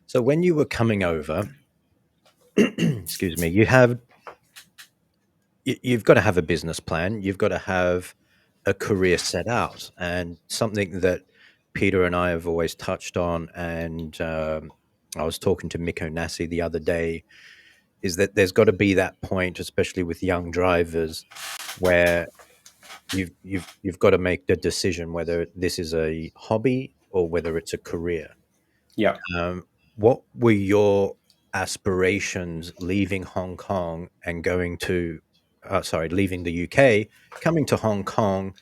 So when you were coming over, excuse me, you've got to have a business plan. You've got to have a career set out, and something that Peter and I have always touched on. And I was talking to Miko Nassi the other day. Is that there's got to be that point, especially with young drivers, where you've got to make the decision whether this is a hobby or whether it's a career. Yeah. What were your aspirations leaving Hong Kong and going to, leaving the UK, coming to Hong Kong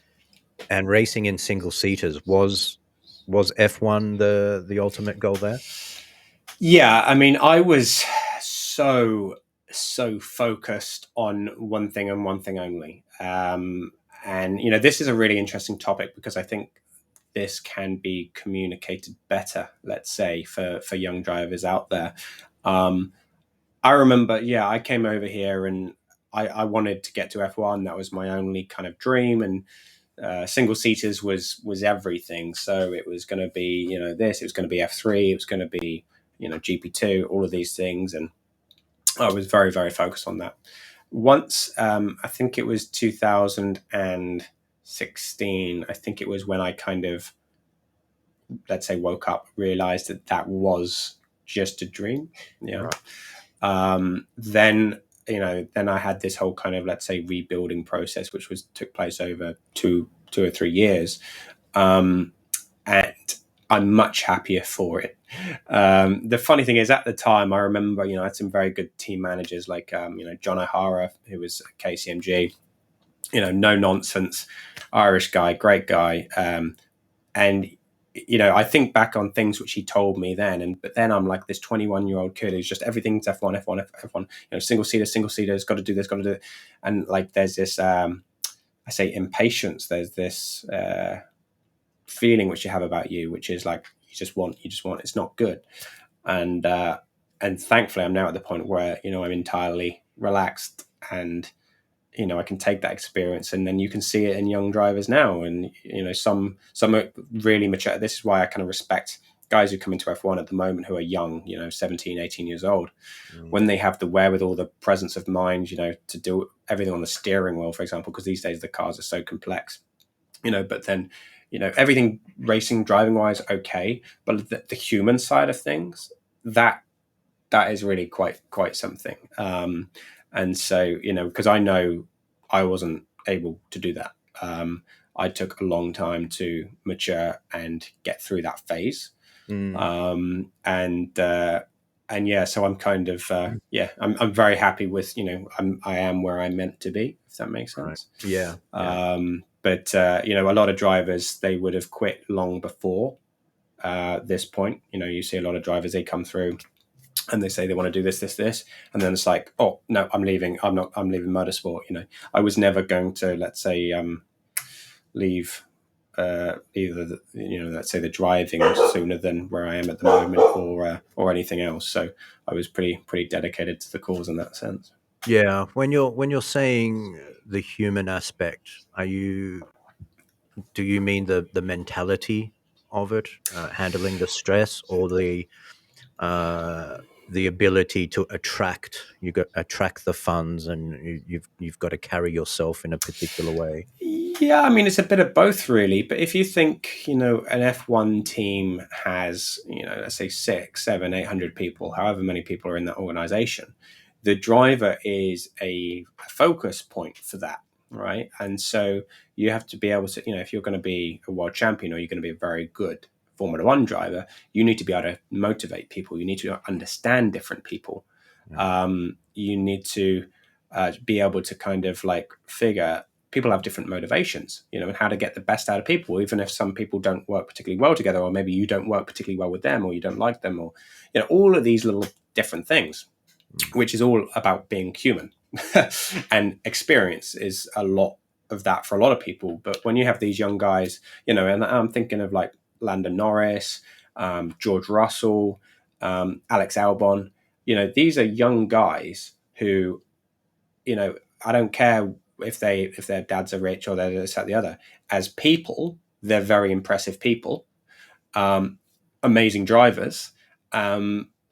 and racing in single seaters? Was F1 the ultimate goal there? Yeah, I mean, I was so focused on one thing and one thing only. And this is a really interesting topic because I think this can be communicated better, let's say, for young drivers out there. Um, I remember, yeah, I came over here and I wanted to get to F1. That was my only kind of dream, and single seaters was everything. So it was going to be this, it was going to be F3, it was going to be GP2, all of these things, and I was very very focused on that. Once I think it was 2016. I think it was when I kind of, let's say, woke up, realized that that was just a dream. Yeah. Right. Then I had this whole kind of, let's say, rebuilding process, which took place over two or 3 years, and I'm much happier for it. The funny thing is, at the time, I remember, I had some very good team managers like, John O'Hara, who was at KCMG, no nonsense, Irish guy, great guy. And I think back on things which he told me then, but then I'm like this 21-year-old kid who's just everything's F1, F1, F1, single seaters, got to do this, got to do it. And like, there's this, I say impatience. There's this feeling which you have about you, which is like, you just want, it's not good. And thankfully I'm now at the point where, I'm entirely relaxed, and I can take that experience, and then you can see it in young drivers now. And some are really mature. This is why I kind of respect guys who come into F1 at the moment who are young, 17, 18 years old, when they have the wherewithal, the presence of mind, to do everything on the steering wheel, for example, because these days the cars are so complex, but then everything racing, driving wise, okay, but the human side of things, that is really quite something. And so, because I know I wasn't able to do that. I took a long time to mature and get through that phase. Mm. And yeah, so I'm kind of, I'm very happy with, I am where I'm meant to be, if that makes Right. sense. Yeah. Yeah. But a lot of drivers, they would have quit long before this point. You see a lot of drivers, they come through and they say they want to do this, and then it's like, oh no, I'm leaving. I'm leaving motorsport. I was never going to, let's say, leave either let's say the driving sooner than where I am at the moment, or anything else. So I was pretty dedicated to the cause in that sense. Yeah. When you're saying the human aspect, do you mean the mentality of it, handling the stress, or uh, the ability to attract the funds, and you've got to carry yourself in a particular way? Yeah, I mean, it's a bit of both, really. But if you think, an F1 team has, let's say 6, 7, 800 people, however many people are in that organization, the driver is a focus point for that, right? And so you have to be able to, if you're going to be a world champion, or you're going to be a very good Formula One driver, you need to be able to motivate people. You need to understand different people. You need to be able to kind of like figure, people have different motivations, and how to get the best out of people, even if some people don't work particularly well together, or maybe you don't work particularly well with them, or you don't like them, or all of these little different things, which is all about being human. And experience is a lot of that for a lot of people. But when you have these young guys, and I'm thinking of like Lando Norris, George Russell, Alex Albon, these are young guys who, I don't care if their dads are rich or they're this, that, the other. As people, they're very impressive people, amazing drivers,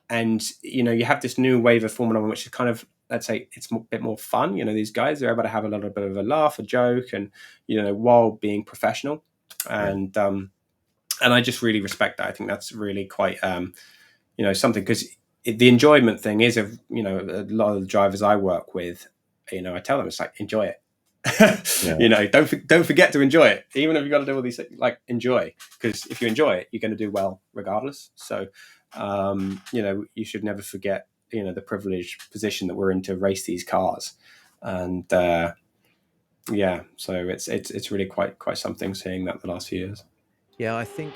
and you have this new wave of Formula One, which is kind of, let's say, it's a bit more fun. These guys, they're able to have a little bit of a laugh, a joke, and while being professional, Yeah. and I just really respect that. I think that's really quite something, because the enjoyment thing is, a lot of the drivers I work with, I tell them, it's like, enjoy it. Yeah. Don't forget to enjoy it, even if you've got to do all these things. Like, enjoy, because if you enjoy it, you're going to do well regardless. So you should never forget the privileged position that we're in to race these cars. And yeah, so it's really quite something seeing that the last few years. Yeah, I think